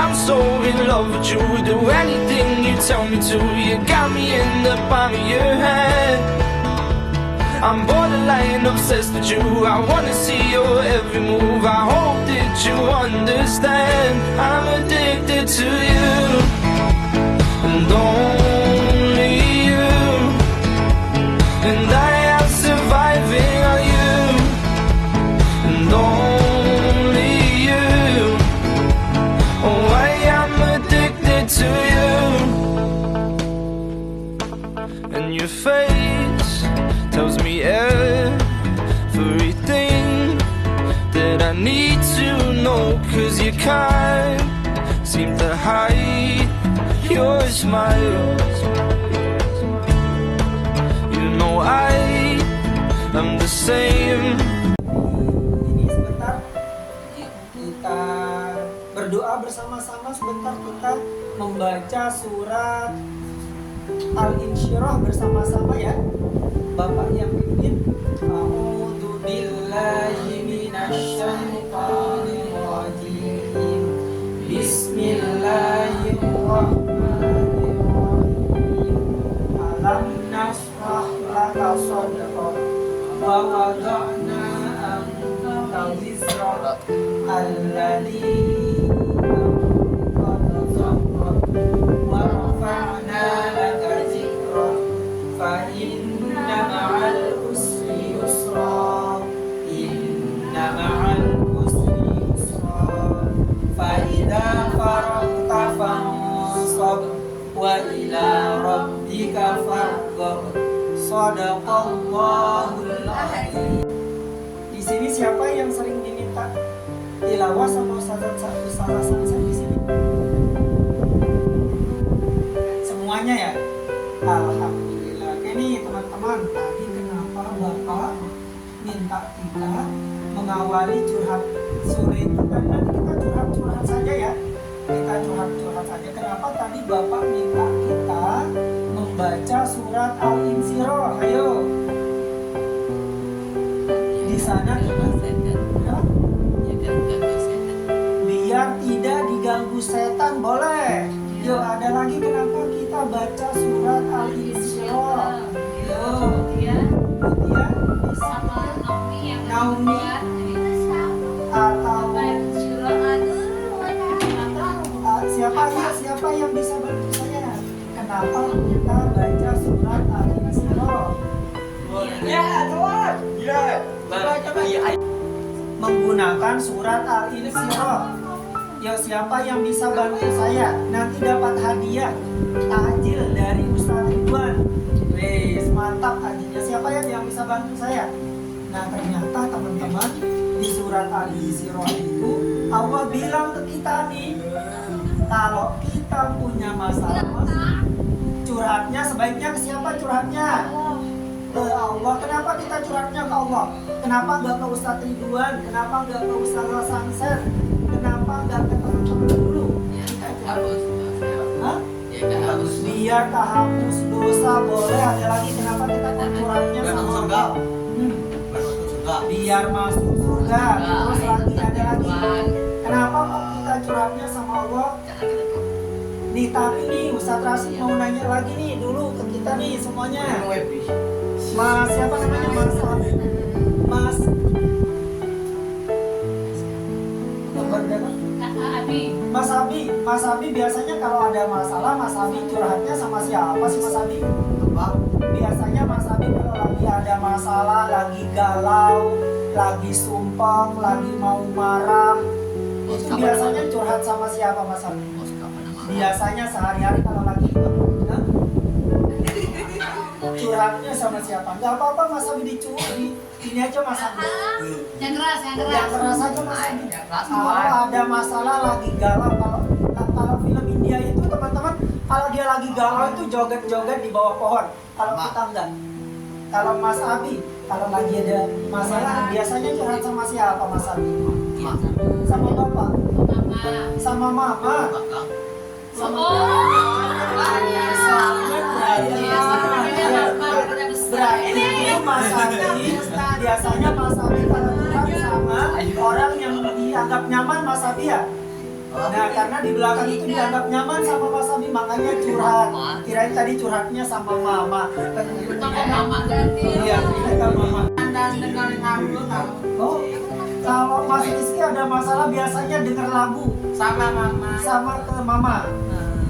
I'm so in love with you. Do anything you tell me to. You got me in the palm of your hand. I'm borderline obsessed with you. I wanna see your every move. I hope that you understand. I'm addicted to you, and only you. And I am surviving on you, and only you. Oh, I am addicted to you. And your face tells me everything that I need to know. 'Cause you can't seem to hide your smile. You know I'm the same. Ini sebentar kita berdoa bersama-sama. Sebentar kita membaca surat Al-Insyirah bersama-sama ya. Bapak yang pimpin. A'udzu billahi minasyaitonir rajim. Bismillahirrahmanirrahim. Alam nashrah laka sadrak wa wada'na anka wizrak alladzi anqadha dhahrak wa rafa'na laka dhikrak fa inna ma'al usri yusra inna ma'al usri yusra fa idza faragta fansab wa ila rabbika farghab. Shadaqallahul azim. Di sini siapa yang sering diminta tilawah sama ustazah Sansan di sini? Semuanya ya? Alhamdulillah. Ini teman-teman, tadi kenapa Bapak minta kita mengawali curhat sore itu? Kan nanti kita curhat-curhat saja ya. Kita curhat-curhat saja. Kenapa tadi Bapak minta kita membaca surat Al-Insyirah? Ayo. Di sana biar tidak diganggu setan, boleh. Yuk, ada lagi kenapa kita baca surat Al-Insyirah? Yuk. Mutia sama Naomi yang Naomi atau siapa yang bisa bantu saya? Kenapa kita baca surat Al-Insyirah? Menggunakan surat Al-Insyirah. Yuk, siapa yang bisa bantu saya? Nanti dapat hadiah takjil dari Ustaz Ridwan. Wes, mantap hadiahnya. Siapa yang bisa bantu saya? Nah, ternyata teman-teman, di surat Al-Insyirah itu Allah bilang ke kita nih, kalau kita punya masalah, curhatnya sebaiknya ke siapa curhatnya? Ke Allah. Kenapa kita curhatnya ke Allah? Kenapa nggak ke Ustaz Ridwan? Kenapa nggak ke Ustaz Sansan? Kenapa nggak ke teman-teman dulu? Kita curhat. Hah? Biar terhapus dosa, boleh. Ada lagi kenapa kita curhatnya sama Allah? Biar masuk surga. Terus lagi ada lagi. Kenapa kok kita curhatnya sama Allah? Nih, tapi nih Ustaz Rasid mau nanya lagi nih dulu ke kita nih semuanya. Mas siapa namanya? Mas Abi biasanya kalau ada masalah Mas Abi curhatnya sama siapa sih Mas Abi? Biasanya Mas Abi kalau lagi ada masalah, lagi galau, lagi sumpah, lagi mau marah, itu biasanya curhat sama siapa Mas Abi? Biasanya sehari-hari kalau lagi curhatnya sama siapa? Gak apa-apa Mas Abi dicurhat, ini aja Mas Abi. Yang keras aja Mas Abi. Kalau ada masalah lagi galau, kalau film India itu teman-teman, kalau dia lagi galau itu joget-joget di bawah pohon. Kalau kita enggak. Kalau Mas Abi, kalau lagi ada masalah biasanya curhat sama siapa Mas Abi? Sama Bapak? Sama Mama? Berarti Mas Abi biasanya Mas Abi kalau curhat sama orang yang dianggap nyaman Mas Abi ya? Nah, karena di belakang itu dianggap nyaman sama Mas Abi, makanya curhat. Kirain tadi curhatnya sama mama. Sama mama ganti. Iya, kita mama. Dan dengerin lagu tahu. Oh, kalau Mas Rizky ada masalah biasanya denger lagu Sama mama. sama ke mama.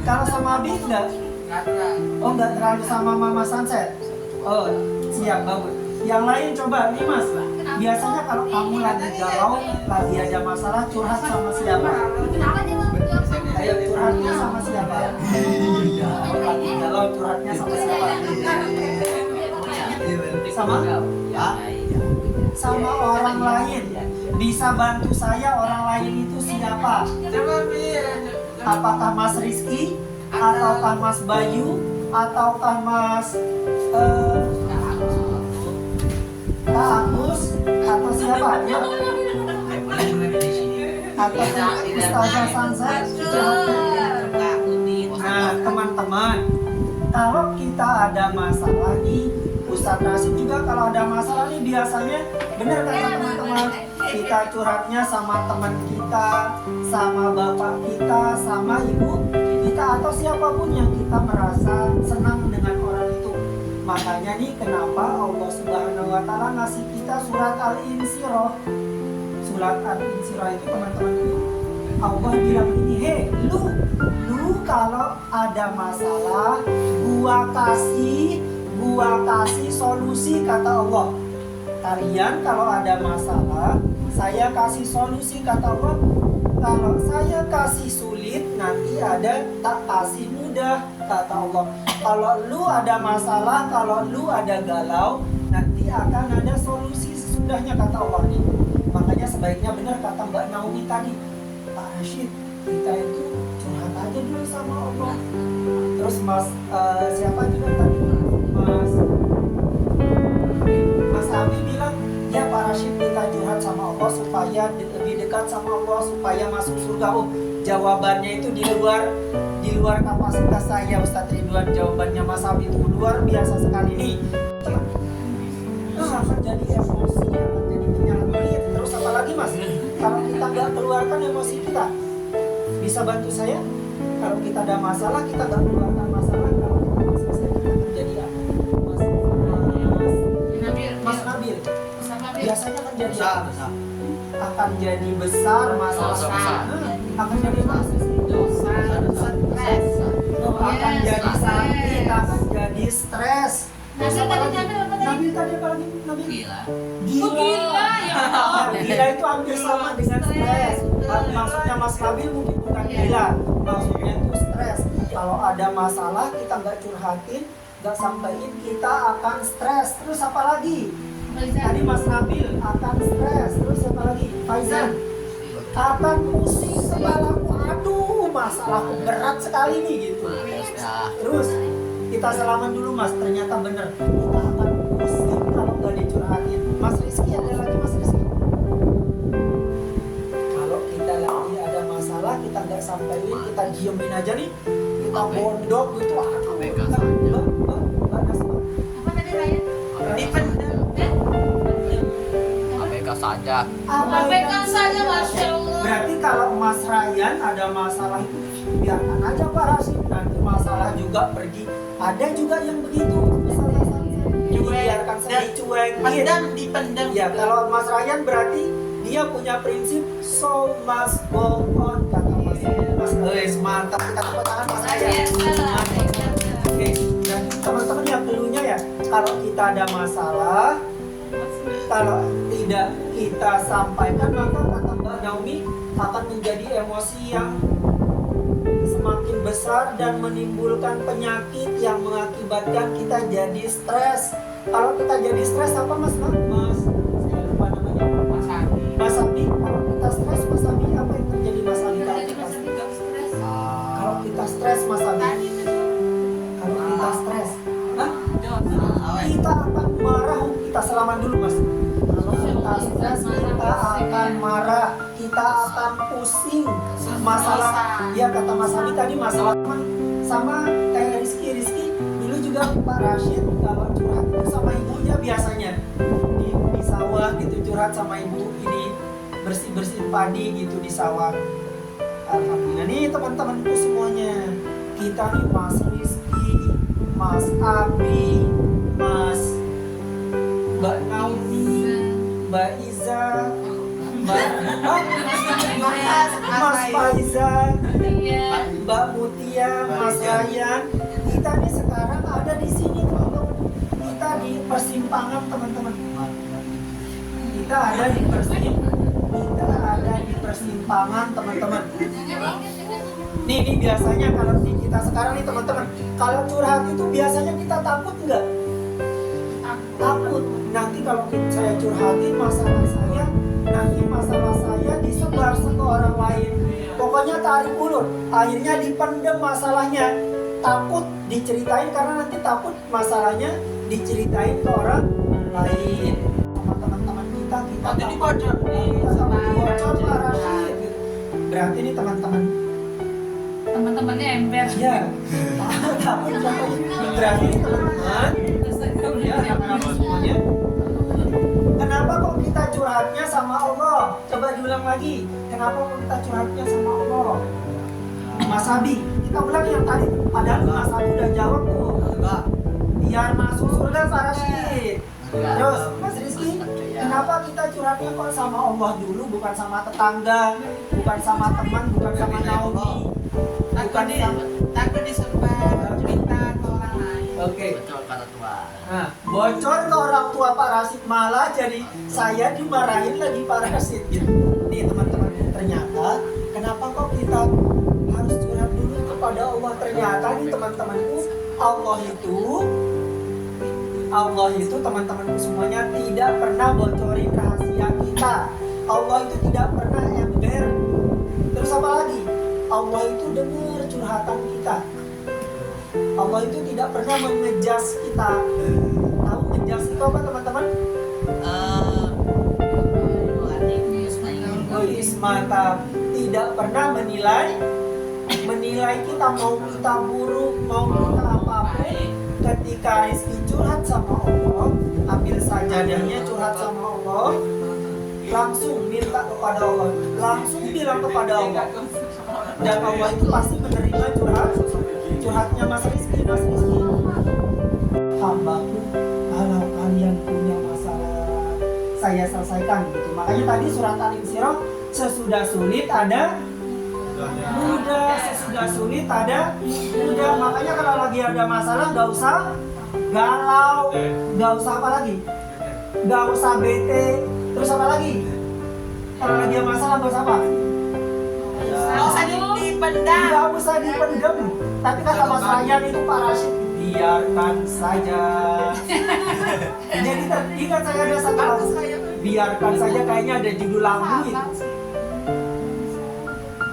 Kalau sama Abi enggak? Kata. Oh, enggak terlalu sama Mama Sunset. Oh, siap, bagus. Yang lain coba nih Mas. Biasanya kalau kamu lagi galau, lagi ada masalah, curhat sama siapa? Kenapa dia nggak jawab? Ayo curhatnya sama siapa? Kalau lagi galau curhatnya sama siapa? Sama? Sama orang lain. Bisa bantu saya orang lain itu siapa? Apakah Mas Rizky? Ataukah Mas Bayu? Ataukah Mas Kak Agus? Atau siapa? Ayo. Atau Ustazah Sansa? Nah, teman-teman, kalau kita ada masalah nih, Ustaz Rasid juga kalau ada masalah nih biasanya benar kata teman-teman, kita curhatnya sama teman kita, sama bapak kita, sama ibu kita, atau siapapun yang kita merasa senang dengan orang itu. Makanya nih kenapa Allah Subhanahu wa Ta'ala ngasih kita surat Al-Insyirah. Surat Al-Insyirah itu teman-teman itu Allah bilang ini, hei lu kalau ada masalah gua kasih solusi, kata Allah. Kalian kalau ada masalah saya kasih solusi, kata Allah. Kalau saya kasih sulit nanti ada tak kasih mudah, kata Allah. Kalau lu ada masalah, kalau lu ada galau, nanti akan ada solusi sesudahnya, kata Allah nih. Makanya sebaiknya benar kata Mbak Naomi tadi, Pak Rashid, kita itu curhat aja dulu sama Allah. Terus Mas siapa juga tadi? Mas Abi bilang, ya Pak Rashid kita curhat sama Allah supaya lebih dekat sama Allah, supaya masuk surga. Oh, jawabannya itu di luar kapasitas saya, Ustadz Ridwan. Jawabannya Mas Abi itu luar biasa sekali nih. Akan jadi emosi, akan jadi penyakit. Terus apa lagi Mas? Kalau kita nggak keluarkan emosi kita, bisa bantu saya? Kalau kita ada masalah, kita nggak keluarkan masalah, kalau kita nggak selesai, kita akan jadi apa? Mas Nabil. Biasanya akan jadi apa? Akan jadi besar masalah. Akan jadi masalah. Akan jadi sakit, akan jadi stres. Nabil tadi apa lagi? Nabil? Gila. Gila ya. Gila itu hampir sama dengan stres. Maksudnya Mas Nabil mungkin bukan gila, maksudnya itu stres. Kalau ada masalah kita nggak curhatin, nggak sampaikan, kita akan stres. Terus apa lagi? Tadi Mas Nabil akan stres. Terus apa lagi? Faizan akan pusing kepalaku. Aduh, masalahku berat sekali nih gitu. Terus kita salaman dulu Mas. Ternyata bener, kita akan pusing kalau nggak dicurhatin. Mas Rizky, ada lagi Mas Rizky? Kalau kita lagi ada masalah, kita nggak sampaikan, kita diemin aja nih, kita bondok gitu. Aduh, Apa tadi Ryan? Saja. Abaikan saja, Masya Allah. Berarti kalau Mas Ryan ada masalah itu biarkan aja Pak Rasid, nanti masalah juga pergi. Ada juga yang begitu, misalnya dibiarkan saja, dicuekin, dipendam. ya kalau Mas Ryan berarti dia punya prinsip so must go on, kata Mas. Mantap, kita tepuk tangan Mas Ryan. Oke, dan teman-teman yang keluarnya ya, kalau kita ada masalah, kalau tidak kita sampaikan, maka kata Mbak Naomi akan menjadi emosi yang semakin besar dan menimbulkan penyakit yang mengakibatkan kita jadi stres. Kalau kita jadi stres apa Mas? Saya lupa namanya. Mas Abi. Kalau kita stres Mas Abi, apa yang terjadi Mas Abi kalau kita stres? Kalau kita stres Mas Abi. Kalau kita stres, kita akan marah. Kita salaman dulu Mas. Kalau kita stres kita akan marah, kita akan pusing. Masalah, ya kata Mas Abi tadi masalah sama kayak Rizky dulu juga Pak Rashid kalau curhat itu sama ibunya biasanya di sawah gitu, curhat sama ibu, ini bersih padi gitu di sawah. Alhamdulillah nih teman-temanku semuanya. Kita nih Mas Rizky, Mas Abi, Mbak Naomi, Mbak Iza, Mas Faizal, Mbak Mutia, Mas Ryan. Kita nih sekarang ada di sini teman-teman. Kita di persimpangan teman-teman. Kita ada di persimpangan teman-teman. Nih biasanya kalau di kita sekarang nih teman-teman, kalau curhat itu biasanya kita takut nggak? Takut. Nanti kalau saya curhatin masalah saya, nanti masalah saya disebar ke orang lain. Pokoknya tarik ulur, akhirnya dipendem masalahnya. Takut diceritain karena nanti takut masalahnya diceritain ke orang lain. Sama teman-teman kita Nanti dibocor nih sama bocor parasit. Berarti nih Teman-temannya ember. ya, takut berarti nih teman-teman. Ya, semuanya. Kenapa kok kita curhatnya sama Allah? Coba diulang lagi. Kenapa kok kita curhatnya sama Allah? Mas Abi, kita ulang yang tadi. Padahal Mas Abi udah jawab tuh. Biar masuk surga parasit. Terus, Mas Rizky, kenapa kita curhatnya kok sama Allah dulu, bukan sama tetangga, bukan sama teman, bukan sama Naomi, bukan sama... Takut disebar cerita ke orang lain. Oke. Bocor kata tua. Nah, bocor ke orang tua parasit, malah jadi saya dimarahin lagi parasit gitu. Nih teman-teman, ternyata kenapa kok kita harus curhat dulu kepada Allah? Ternyata nih teman-temanku, Allah itu teman-temanku semuanya tidak pernah bocorin rahasia kita. Allah itu tidak pernah ember. Terus apa lagi? Allah itu dengar curhatan kita. Allah itu tidak pernah mengejas kita. Tahu ngejas itu apa teman-teman? Egois, mantap. Tidak pernah menilai kita, mau kita buruk, mau kita apapun. Ketika Rizky curhat sama Allah, ambil sajadahnya curhat sama Allah, langsung minta kepada Allah, langsung bilang kepada Allah, dan Allah itu pasti menerima curhatnya Mas Rizky. Hambaku, kalau kalian punya masalah, saya selesaikan gitu. Makanya tadi surat Al-Insyirah, sesudah sulit ada mudah, sesudah sulit ada mudah. Makanya kalau lagi ada masalah gak usah galau, gak usah apa lagi, gak usah bete. Terus apa lagi? Kalau lagi ada masalah gak usah apa? Nggak usah dipendam. Gak usah dipendam. Tapi kata Mas Ryan itu parasit, biarkan saja. Jadi tadi kan saya ada satu lagu, biarkan saja, kayaknya ada judul lagu itu.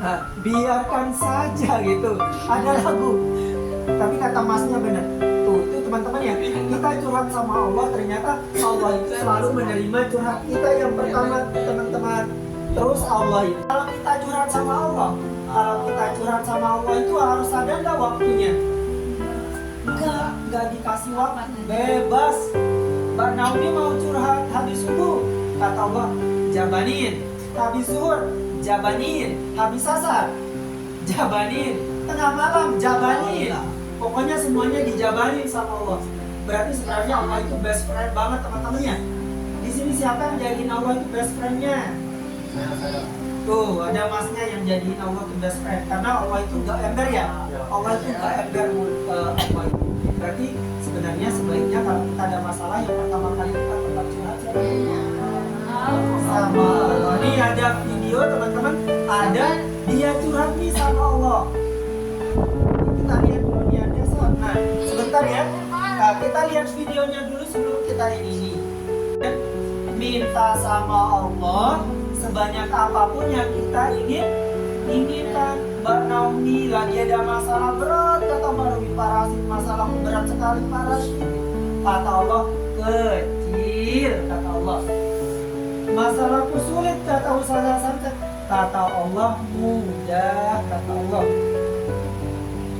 Nah, biarkan saja gitu, ada lagu. Tapi kata Masnya benar. Tuh, itu teman-teman ya, kita curhat sama Allah, ternyata Allah itu selalu menerima curhat kita yang pertama teman-teman. Terus Allah itu, kalau kita curhat sama Allah, itu harus ada nggak waktunya? Nggak dikasih waktu, bebas. Mbak Naomi mau curhat habis subuh, kata Allah, jabanin. Habis zuhur, jabanin. Habis asar, jabanin. Tengah malam, jabanin. Pokoknya semuanya dijabanin sama Allah. Berarti sebenarnya Allah itu best friend banget teman-temannya. Di sini siapa yang jadiin Allah itu best friendnya? Tuh, ada Masnya yang jadiin Allah itu best friend. Karena Allah itu gak ember ya. Allah itu gak ember Allah itu. Berarti sebenarnya sebaiknya kalau kita ada masalah, yang pertama kali kita tetap curhat sama Allah. Ini ada video teman-teman, ada dia curhat nih sama Allah. Kita lihat dulu ya, nah sebentar ya. Nah, kita lihat videonya dulu sebelum kita ini. Minta sama Allah sebanyak apapun yang kita inginkan. Mbak Naomi lagi ada masalah berat, kata Mbak Naomi, parasit, masalahku berat sekali parasit. Kata Allah, kecil, kata Allah. Masalahku sulit, kata Ustazah Samsa. Kata Allah, mudah, kata Allah.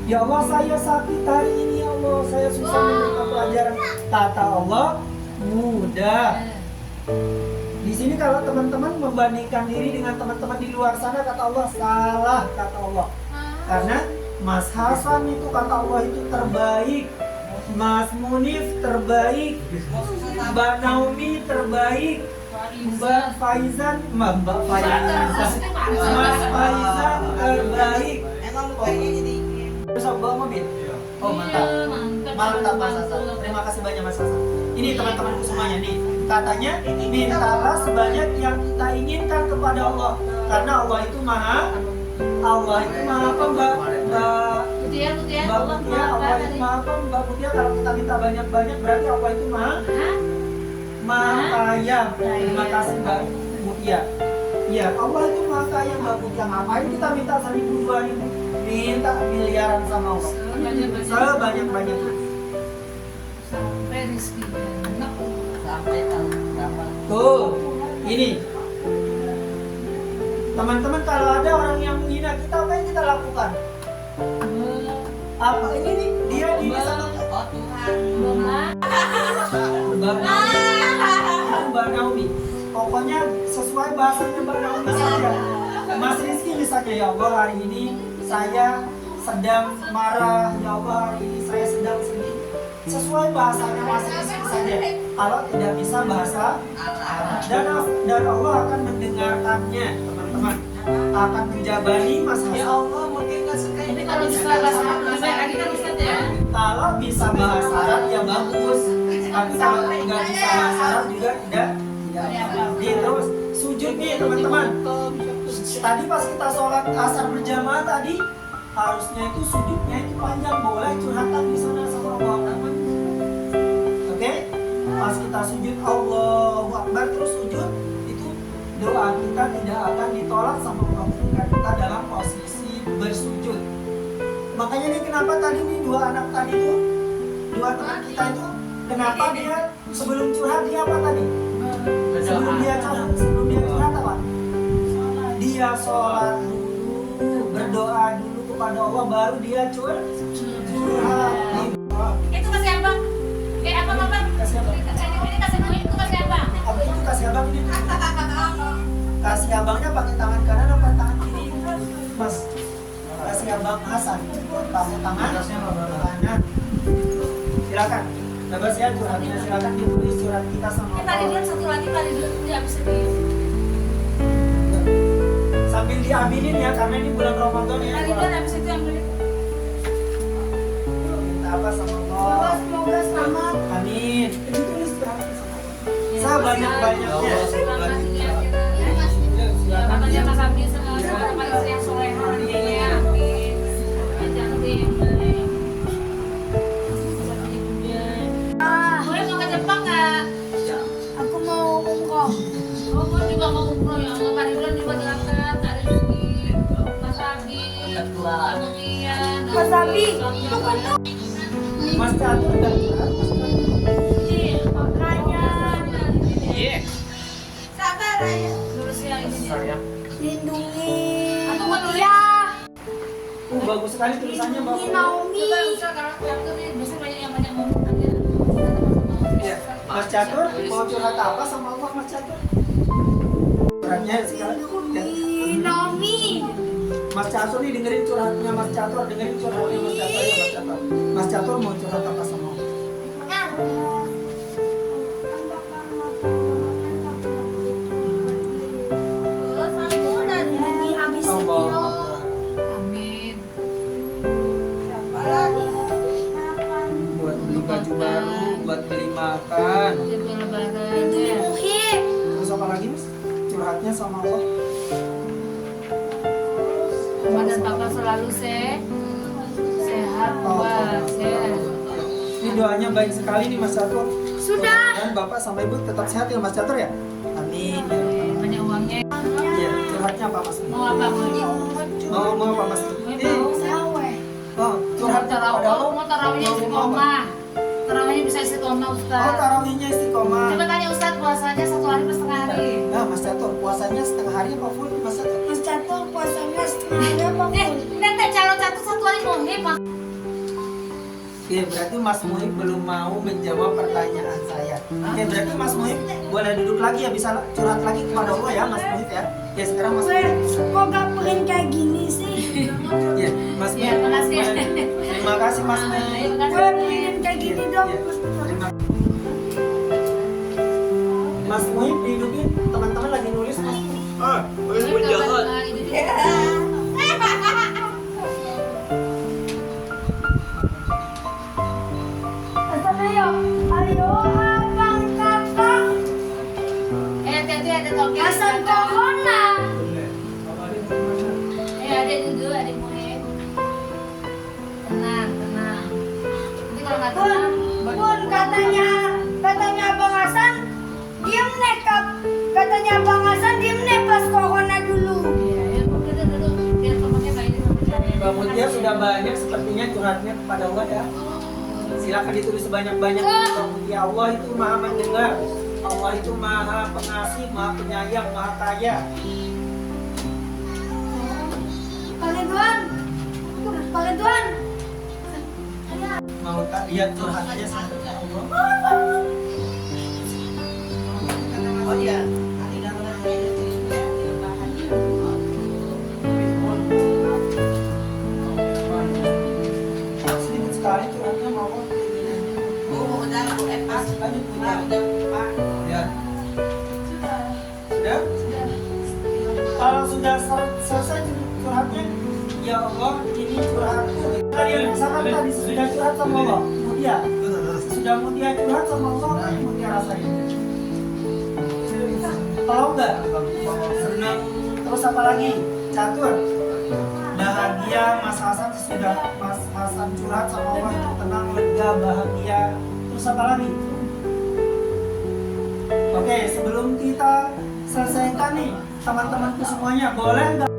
Ya Allah, saya sakit hari ini, ya Allah, saya susah menerima pelajaran. Kata Allah, mudah. Di sini kalau teman-teman membandingkan diri dengan teman-teman di luar sana, kata Allah salah, kata Allah. Karena Mas Hasan itu kata Allah itu terbaik, Mas Munif terbaik, Mbak Naomi terbaik, Mbak Faizan, Mas Faizan terbaik. Emang mukanya jadi Bisa bawa mobil? Oh mantap. Mantap Mas Hasan. Terima kasih banyak Mas Hasan. Ini teman-temanku semuanya nih. Katanya mintalah sebanyak yang kita inginkan kepada Allah. Karena Allah itu maha apa Mbak Mutia, Mbak Mutia, Allah itu maha apa Mbak Mutia? Kalau kita minta banyak-banyak berarti Allah itu maha kaya. Terima kasih Mbak Mutia. Iya, Allah itu maha kaya Mbak Mutia. Ngapain kita minta 1.000, 2.000? Minta miliaran sama Allah. Sebanyak-banyaknya. sampai rezeki enak. sampai tahun berapa? Tuh, ini. Teman-teman, kalau ada orang yang menghina kita, apa yang kita lakukan? Apa ini nih? Dia sama Oh Tuhan. Mbak Naomi. Pokoknya sesuai bahasanya Mbak Naomi saja. Mas Rizky misalnya, ya Allah hari ini saya sedang marah, ya Allah hari ini saya sedang sedih. Sesuai bahasanya Mas Rizky saja. Kalau tidak bisa bahasa Arab, dan Allah akan mendengarkannya, teman-teman. Akan menjabani Mas Ya Hasan. Allah mungkin nggak suka Tapi kalau bisa bahasa Arab lebih baik lagi kan Ustaz ya. Kalau bisa bahasa Arab ya bagus. Tapi kalau nggak bisa bahasa Arab juga tidak. Nih terus sujud nih teman-teman. Tadi pas kita sholat asar berjamaah tadi harusnya itu sujudnya itu panjang, boleh curhatan di sana sama Allah. Oke? Pas kita sujud Allahu Akbar terus sujud itu doa kita tidak akan ditolak sama Allah ketika kita dalam posisi bersujud. Makanya nih kenapa tadi nih dua anak tadi tuh, dua teman kita itu kenapa dia sebelum curhat dia apa tadi? Sebelum dia curhat apa? Dia sholat dulu, berdoa dulu kepada Allah, baru dia curhat. Itu kasih abang. Apa? Kasih abang. Ini kasih duit itu kasih abang. Apa itu kasih abang ini? Kasih abangnya pakai tangan kanan apa tangan kiri? Mas, kasih abang Hasan. Pakai tangan kanan. Silakan. Bebas ya curhatnya, silakan ditulis surat kita sama Kita Allah. lihat satu lagi kali dulu dia habis sedih. Sambil diaminin ya, karena ini bulan Ramadan ya. Kali dia habis itu yang beli. Minta apa sama Allah? Semoga selamat. Amin. Ditulis suratnya sama Allah. Sebanyak-banyaknya. Selamat dunia akhirat. Ya, katanya Mas Abdi sama istri yang soleh nantinya. Amin. Jangan lupa yang baik. Boleh mau ke Jepang nggak? Aku mau umroh. Oh, gue juga mau umroh ya Allah. Pak Ridwan juga diangkat. Ada Rizky, Mas Abdi, Kemudian Mas Abdi, Mas Catur udah curhat, Mas Catur. makanya Sabar aja. terus yang ini. lindungi Aku mau nulis. ya, Bagus sekali tulisannya lindungi Bapak. Naomi. Coba Ustaz, kalau kartu nih biasanya banyak yang banyak ngomong aja. Iya. Mas Catur mau curhat apa sama Allah Mas Catur? Curhatnya sekarang. Ya. Lindungi Naomi. Mas Catur nih dengerin curhatnya Mas Catur, dengerin curhatnya Mas Catur ya Mas Catur. Mas Catur mau curhat apa sama Allah? Terus aku udah lindungi habis Allah. itu. Amin. Apa lagi? Buat beli baju baru, buat beli makan. Jadi lebaran Lindungi ya. Muhib. Terus apa lagi Mas? Curhatnya sama Allah. Mama dan papa selalu sehat, kuat, sehat. Ini doanya baik sekali nih Mas Catur. Sudah. Dan Bapak sama Ibu tetap sehat ya Mas Catur ya? Amin. Ya. Banyak uangnya. Iya, curhatnya apa Mas? Mau apa Mau apa Mas? Saweh. Oh, curhat kepada Allah. Mau tarawihnya istiqomah. Tarawihnya bisa istiqomah Oh, Ustaz. tarawihnya istiqomah. Coba tanya Ustaz puasanya 1 hari per setengah hari. Nah, Mas Catur, puasanya setengah hari apa full Mas Catur? Mas Catur puasanya setengah hari apa full? Nenek calon satu 1 hari muhib. Oke, berarti Mas Muhib belum mau menjawab pertanyaan saya. Oke, berarti Mas Muhib boleh duduk lagi ya, bisa curhat lagi kepada Allah ya, Mas Muhib ya. Oke, sekarang Mas Weh, Muhib. kok gak pengen kayak gini sih? Ya, Mas Ya, Muhib. makasih. Terima kasih Mas Muhib. Terima kasih. Gue pengen kayak gini dong. Ya, terima Mas Muhib dihidupin, teman-teman lagi nulis Mas Muhib. Ini kapan, ini juga. Pesan ayo, ayo abang kakak, Hati-hati ada toge. asal corona. Adik dulu, adik mulai. Tenang, tenang. Nanti kalau nggak Bun, tenang, Bun, katanya Abang Hasan diem nih katanya Abang Hasan diem nih pas corona dulu. Iya, ya, duduk. Biar temannya baik sama saya. Mbak Mutia sudah banyak sepertinya curhatnya kepada Allah ya. Silakan ditulis sebanyak-banyak. Mbak Mutia, Allah itu maha mendengar. Allah itu maha pengasih, maha penyayang, maha kaya. Pak Ridwan, Mau tak lihat curhat aja sama Allah. Oh iya, hari dalam Sedikit sekali curhatnya mau Allah. udah pas Lanjut punya. udah Pak. Ya. Sudah? Kalau sudah selesai curhatnya, ya Allah, ini curhatku. Kalian rasakan tadi sudah curhat sama Allah. Mutia, sudah Mutia curhat sama Allah, apa yang Mutia rasain? Tahu nggak? Senang. Terus apa lagi? Catur. Bahagia. Mas Hasan sudah Mas Hasan curhat sama Allah itu tenang, lega, bahagia. Terus apa lagi? Oke, sebelum kita selesaikan nih, teman-temanku semuanya, boleh nggak